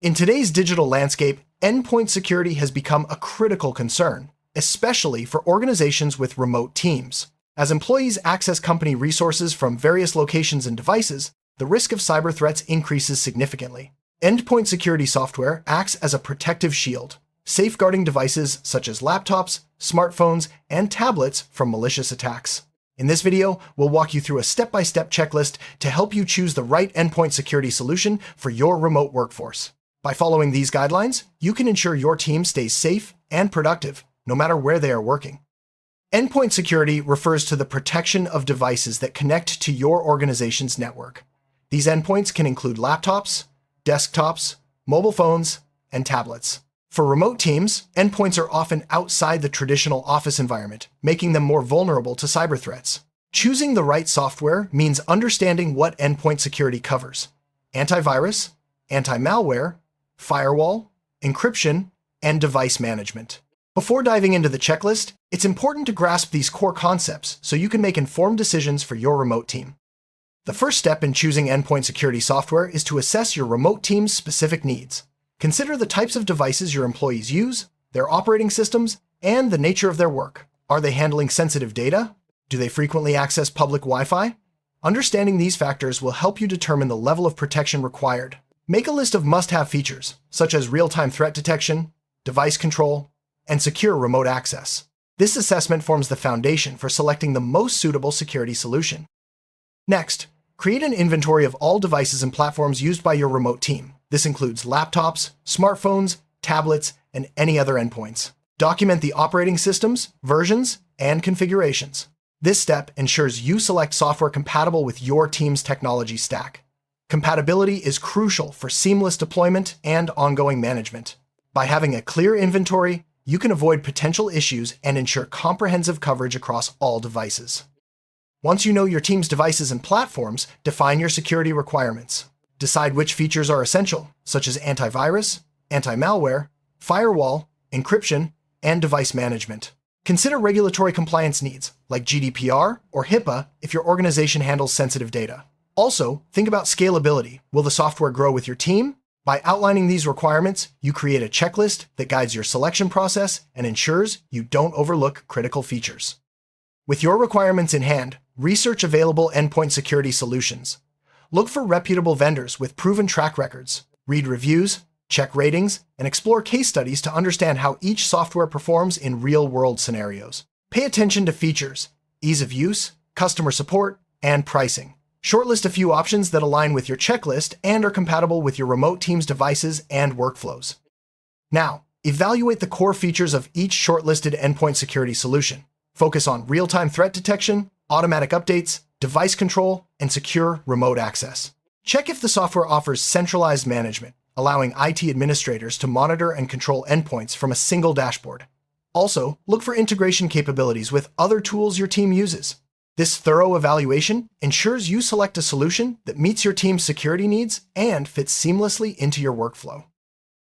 In today's digital landscape, endpoint security has become a critical concern, especially for organizations with remote teams. As employees access company resources from various locations and devices, the risk of cyber threats increases significantly. Endpoint security software acts as a protective shield, safeguarding devices such as laptops, smartphones, and tablets from malicious attacks. In this video, we'll walk you through a step-by-step checklist to help you choose the right endpoint security solution for your remote workforce. By following these guidelines, you can ensure your team stays safe and productive, no matter where they are working. Endpoint security refers to the protection of devices that connect to your organization's network. These endpoints can include laptops, desktops, mobile phones, and tablets. For remote teams, endpoints are often outside the traditional office environment, making them more vulnerable to cyber threats. Choosing the right software means understanding what endpoint security covers: antivirus, anti-malware, firewall, encryption, and device management. Before diving into the checklist, it's important to grasp these core concepts so you can make informed decisions for your remote team. The first step in choosing endpoint security software is to assess your remote team's specific needs. Consider the types of devices your employees use, their operating systems, and the nature of their work. Are they handling sensitive data? Do they frequently access public Wi-Fi? Understanding these factors will help you determine the level of protection required. Make a list of must-have features, such as real-time threat detection, device control, and secure remote access. This assessment forms the foundation for selecting the most suitable security solution. Next, create an inventory of all devices and platforms used by your remote team. This includes laptops, smartphones, tablets, and any other endpoints. Document the operating systems, versions, and configurations. This step ensures you select software compatible with your team's technology stack. Compatibility is crucial for seamless deployment and ongoing management. By having a clear inventory, you can avoid potential issues and ensure comprehensive coverage across all devices. Once you know your team's devices and platforms, define your security requirements. Decide which features are essential, such as antivirus, anti-malware, firewall, encryption, and device management. Consider regulatory compliance needs, like GDPR or HIPAA, if your organization handles sensitive data. Also, think about scalability. Will the software grow with your team? By outlining these requirements, you create a checklist that guides your selection process and ensures you don't overlook critical features. With your requirements in hand, research available endpoint security solutions. Look for reputable vendors with proven track records. Read reviews, check ratings, and explore case studies to understand how each software performs in real-world scenarios. Pay attention to features, ease of use, customer support, and pricing. Shortlist a few options that align with your checklist and are compatible with your remote team's devices and workflows. Now, evaluate the core features of each shortlisted endpoint security solution. Focus on real-time threat detection, automatic updates, device control, and secure remote access. Check if the software offers centralized management, allowing IT administrators to monitor and control endpoints from a single dashboard. Also, look for integration capabilities with other tools your team uses. This thorough evaluation ensures you select a solution that meets your team's security needs and fits seamlessly into your workflow.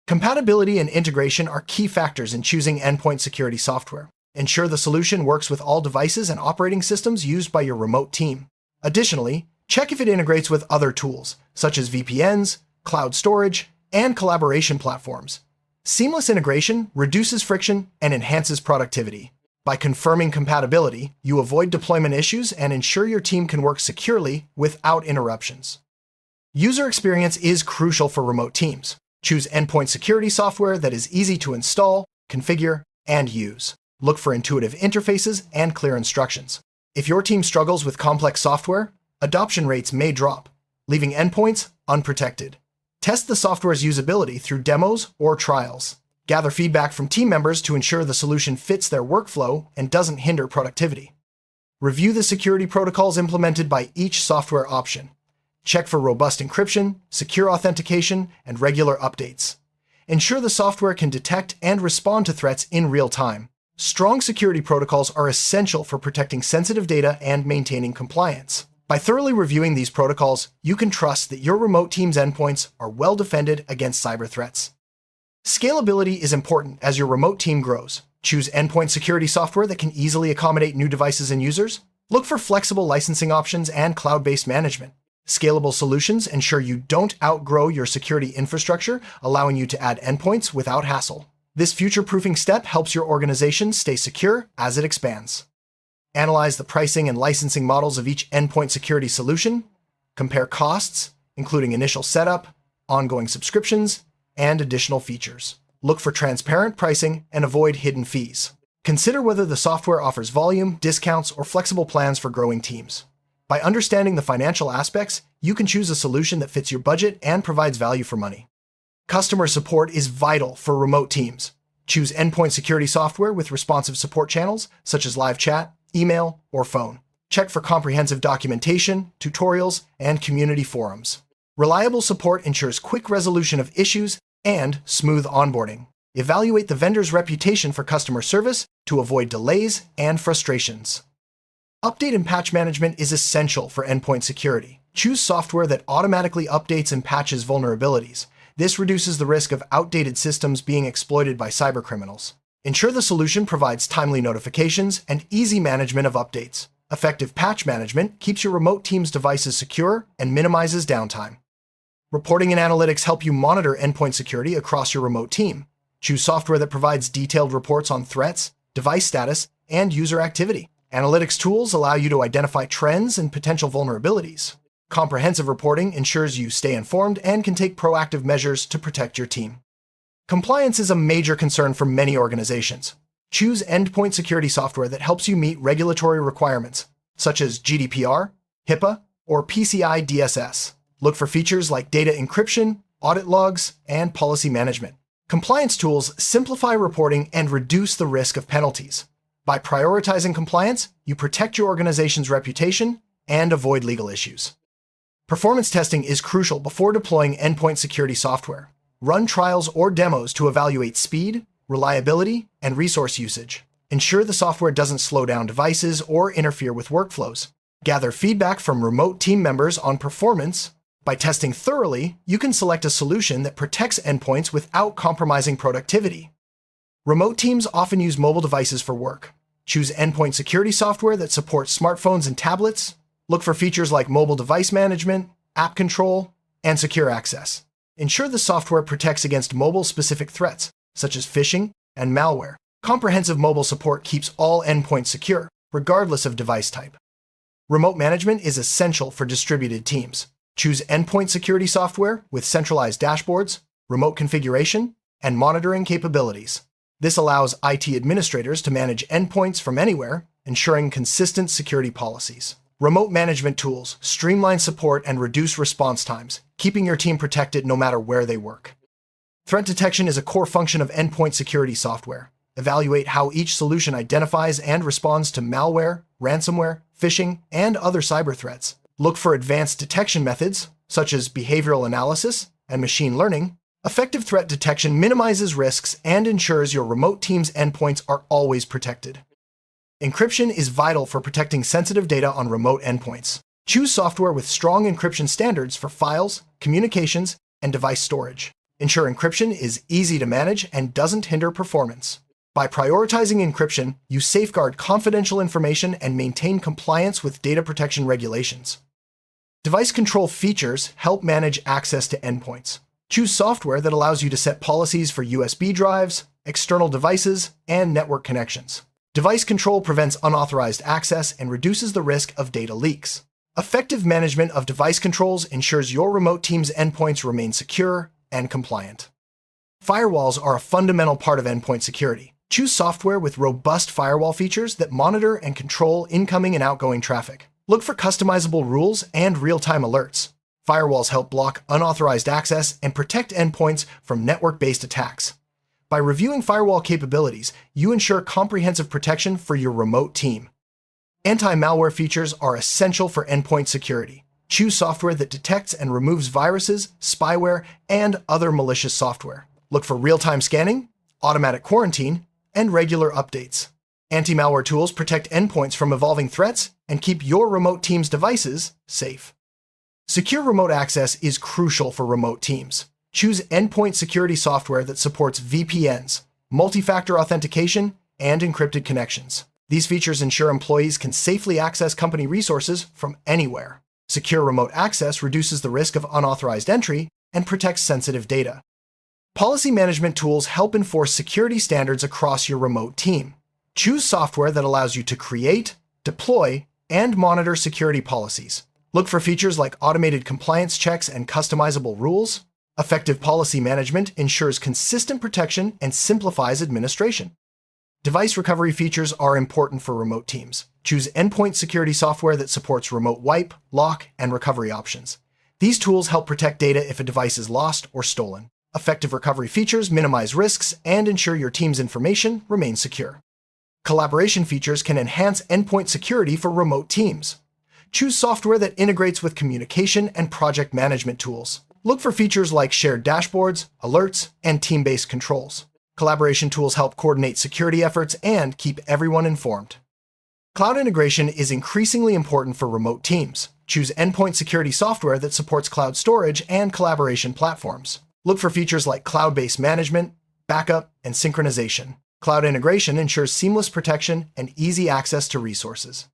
Compatibility and integration are key factors in choosing endpoint security software. Ensure the solution works with all devices and operating systems used by your remote team. Additionally, check if it integrates with other tools, such as VPNs, cloud storage, and collaboration platforms. Seamless integration reduces friction and enhances productivity. By confirming compatibility, you avoid deployment issues and ensure your team can work securely without interruptions. User experience is crucial for remote teams. Choose endpoint security software that is easy to install, configure, and use. Look for intuitive interfaces and clear instructions. If your team struggles with complex software, adoption rates may drop, leaving endpoints unprotected. Test the software's usability through demos or trials. Gather feedback from team members to ensure the solution fits their workflow and doesn't hinder productivity. Review the security protocols implemented by each software option. Check for robust encryption, secure authentication, and regular updates. Ensure the software can detect and respond to threats in real time. Strong security protocols are essential for protecting sensitive data and maintaining compliance. By thoroughly reviewing these protocols, you can trust that your remote team's endpoints are well defended against cyber threats. Scalability is important as your remote team grows. Choose endpoint security software that can easily accommodate new devices and users. Look for flexible licensing options and cloud-based management. Scalable solutions ensure you don't outgrow your security infrastructure, allowing you to add endpoints without hassle. This future-proofing step helps your organization stay secure as it expands. Analyze the pricing and licensing models of each endpoint security solution. Compare costs, including initial setup, ongoing subscriptions, and additional features. Look for transparent pricing and avoid hidden fees. Consider whether the software offers volume, discounts, or flexible plans for growing teams. By understanding the financial aspects, you can choose a solution that fits your budget and provides value for money. Customer support is vital for remote teams. Choose endpoint security software with responsive support channels, such as live chat, email, or phone. Check for comprehensive documentation, tutorials, and community forums. Reliable support ensures quick resolution of issues and smooth onboarding. Evaluate the vendor's reputation for customer service to avoid delays and frustrations. Update and patch management is essential for endpoint security. Choose software that automatically updates and patches vulnerabilities. This reduces the risk of outdated systems being exploited by cybercriminals. Ensure the solution provides timely notifications and easy management of updates. Effective patch management keeps your remote team's devices secure and minimizes downtime. Reporting and analytics help you monitor endpoint security across your remote team. Choose software that provides detailed reports on threats, device status, and user activity. Analytics tools allow you to identify trends and potential vulnerabilities. Comprehensive reporting ensures you stay informed and can take proactive measures to protect your team. Compliance is a major concern for many organizations. Choose endpoint security software that helps you meet regulatory requirements, such as GDPR, HIPAA, or PCI DSS. Look for features like data encryption, audit logs, and policy management. Compliance tools simplify reporting and reduce the risk of penalties. By prioritizing compliance, you protect your organization's reputation and avoid legal issues. Performance testing is crucial before deploying endpoint security software. Run trials or demos to evaluate speed, reliability, and resource usage. Ensure the software doesn't slow down devices or interfere with workflows. Gather feedback from remote team members on performance. By testing thoroughly, you can select a solution that protects endpoints without compromising productivity. Remote teams often use mobile devices for work. Choose endpoint security software that supports smartphones and tablets. Look for features like mobile device management, app control, and secure access. Ensure the software protects against mobile-specific threats, such as phishing and malware. Comprehensive mobile support keeps all endpoints secure, regardless of device type. Remote management is essential for distributed teams. Choose endpoint security software with centralized dashboards, remote configuration, and monitoring capabilities. This allows IT administrators to manage endpoints from anywhere, ensuring consistent security policies. Remote management tools streamline support and reduce response times, keeping your team protected no matter where they work. Threat detection is a core function of endpoint security software. Evaluate how each solution identifies and responds to malware, ransomware, phishing, and other cyber threats. Look for advanced detection methods, such as behavioral analysis and machine learning. Effective threat detection minimizes risks and ensures your remote team's endpoints are always protected. Encryption is vital for protecting sensitive data on remote endpoints. Choose software with strong encryption standards for files, communications, and device storage. Ensure encryption is easy to manage and doesn't hinder performance. By prioritizing encryption, you safeguard confidential information and maintain compliance with data protection regulations. Device control features help manage access to endpoints. Choose software that allows you to set policies for USB drives, external devices, and network connections. Device control prevents unauthorized access and reduces the risk of data leaks. Effective management of device controls ensures your remote team's endpoints remain secure and compliant. Firewalls are a fundamental part of endpoint security. Choose software with robust firewall features that monitor and control incoming and outgoing traffic. Look for customizable rules and real-time alerts. Firewalls help block unauthorized access and protect endpoints from network-based attacks. By reviewing firewall capabilities, you ensure comprehensive protection for your remote team. Anti-malware features are essential for endpoint security. Choose software that detects and removes viruses, spyware, and other malicious software. Look for real-time scanning, automatic quarantine, and regular updates. Anti-malware tools protect endpoints from evolving threats and keep your remote team's devices safe. Secure remote access is crucial for remote teams. Choose endpoint security software that supports VPNs, multi-factor authentication, and encrypted connections. These features ensure employees can safely access company resources from anywhere. Secure remote access reduces the risk of unauthorized entry and protects sensitive data. Policy management tools help enforce security standards across your remote team. Choose software that allows you to create, deploy, and monitor security policies. Look for features like automated compliance checks and customizable rules. Effective policy management ensures consistent protection and simplifies administration. Device recovery features are important for remote teams. Choose endpoint security software that supports remote wipe, lock, and recovery options. These tools help protect data if a device is lost or stolen. Effective recovery features minimize risks and ensure your team's information remains secure. Collaboration features can enhance endpoint security for remote teams. Choose software that integrates with communication and project management tools. Look for features like shared dashboards, alerts, and team-based controls. Collaboration tools help coordinate security efforts and keep everyone informed. Cloud integration is increasingly important for remote teams. Choose endpoint security software that supports cloud storage and collaboration platforms. Look for features like cloud-based management, backup, and synchronization. Cloud integration ensures seamless protection and easy access to resources.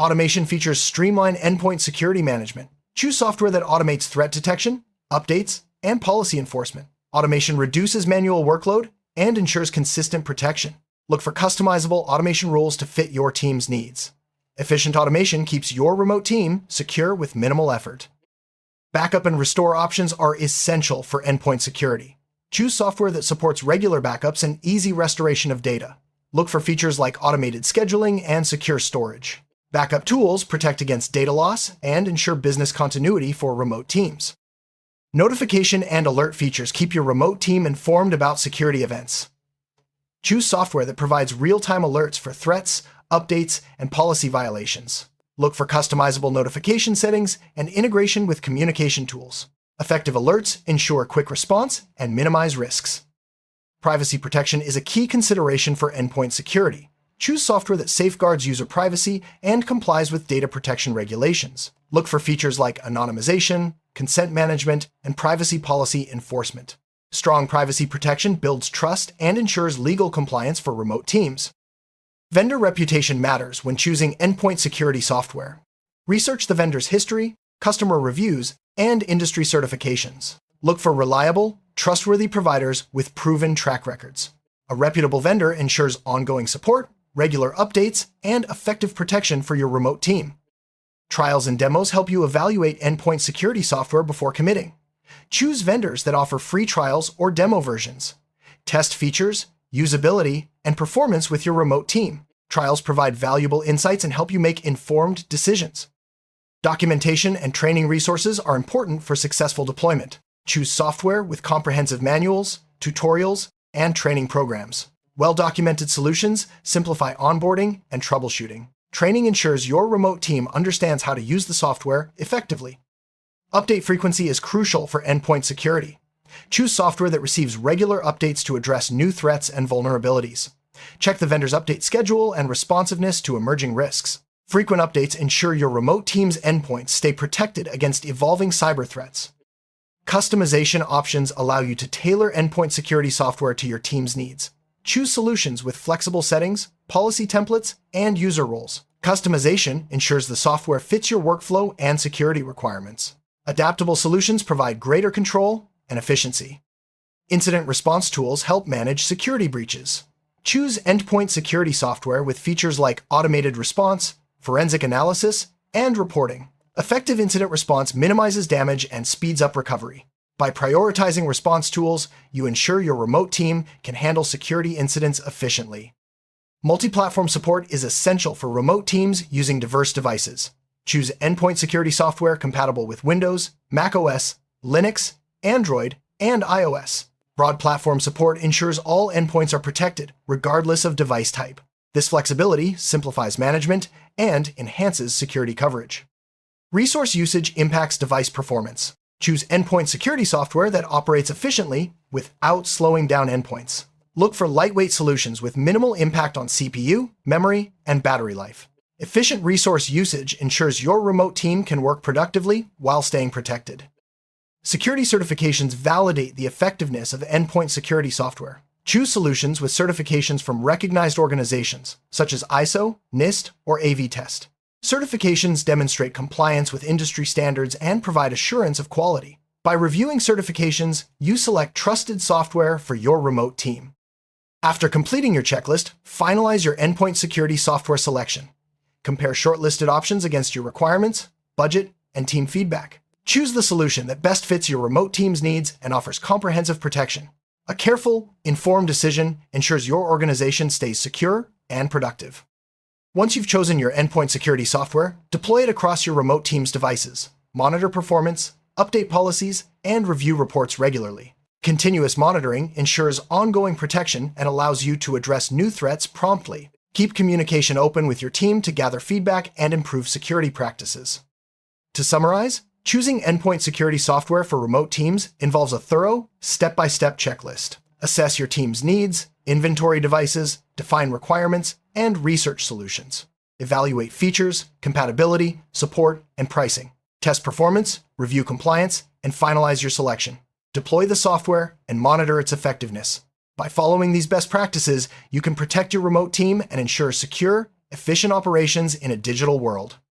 Automation features streamline endpoint security management. Choose software that automates threat detection, updates, and policy enforcement. Automation reduces manual workload and ensures consistent protection. Look for customizable automation rules to fit your team's needs. Efficient automation keeps your remote team secure with minimal effort. Backup and restore options are essential for endpoint security. Choose software that supports regular backups and easy restoration of data. Look for features like automated scheduling and secure storage. Backup tools protect against data loss and ensure business continuity for remote teams. Notification and alert features keep your remote team informed about security events. Choose software that provides real-time alerts for threats, updates, and policy violations. Look for customizable notification settings and integration with communication tools. Effective alerts ensure quick response and minimize risks. Privacy protection is a key consideration for endpoint security. Choose software that safeguards user privacy and complies with data protection regulations. Look for features like anonymization, consent management, and privacy policy enforcement. Strong privacy protection builds trust and ensures legal compliance for remote teams. Vendor reputation matters when choosing endpoint security software. Research the vendor's history, customer reviews, and industry certifications. Look for reliable, trustworthy providers with proven track records. A reputable vendor ensures ongoing support, regular updates, and effective protection for your remote team. Trials and demos help you evaluate endpoint security software before committing. Choose vendors that offer free trials or demo versions. Test features, usability, and performance with your remote team. Trials provide valuable insights and help you make informed decisions. Documentation and training resources are important for successful deployment. Choose software with comprehensive manuals, tutorials, and training programs. Well-documented solutions simplify onboarding and troubleshooting. Training ensures your remote team understands how to use the software effectively. Update frequency is crucial for endpoint security. Choose software that receives regular updates to address new threats and vulnerabilities. Check the vendor's update schedule and responsiveness to emerging risks. Frequent updates ensure your remote team's endpoints stay protected against evolving cyber threats. Customization options allow you to tailor endpoint security software to your team's needs. Choose solutions with flexible settings, policy templates, and user roles. Customization ensures the software fits your workflow and security requirements. Adaptable solutions provide greater control and efficiency. Incident response tools help manage security breaches. Choose endpoint security software with features like automated response, forensic analysis, and reporting. Effective incident response minimizes damage and speeds up recovery. By prioritizing response tools, you ensure your remote team can handle security incidents efficiently. Multi-platform support is essential for remote teams using diverse devices. Choose endpoint security software compatible with Windows, macOS, Linux, Android, and iOS. Broad platform support ensures all endpoints are protected, regardless of device type. This flexibility simplifies management and enhances security coverage. Resource usage impacts device performance. Choose endpoint security software that operates efficiently without slowing down endpoints. Look for lightweight solutions with minimal impact on CPU, memory, and battery life. Efficient resource usage ensures your remote team can work productively while staying protected. Security certifications validate the effectiveness of endpoint security software. Choose solutions with certifications from recognized organizations, such as ISO, NIST, or AV-Test. Certifications demonstrate compliance with industry standards and provide assurance of quality. By reviewing certifications, you select trusted software for your remote team. After completing your checklist, finalize your endpoint security software selection. Compare shortlisted options against your requirements, budget, and team feedback. Choose the solution that best fits your remote team's needs and offers comprehensive protection. A careful, informed decision ensures your organization stays secure and productive. Once you've chosen your endpoint security software, deploy it across your remote team's devices. Monitor performance, update policies, and review reports regularly. Continuous monitoring ensures ongoing protection and allows you to address new threats promptly. Keep communication open with your team to gather feedback and improve security practices. To summarize, choosing endpoint security software for remote teams involves a thorough, step-by-step checklist. Assess your team's needs, inventory devices, define requirements, and research solutions. Evaluate features, compatibility, support, and pricing. Test performance, review compliance, and finalize your selection. Deploy the software and monitor its effectiveness. By following these best practices, you can protect your remote team and ensure secure, efficient operations in a digital world.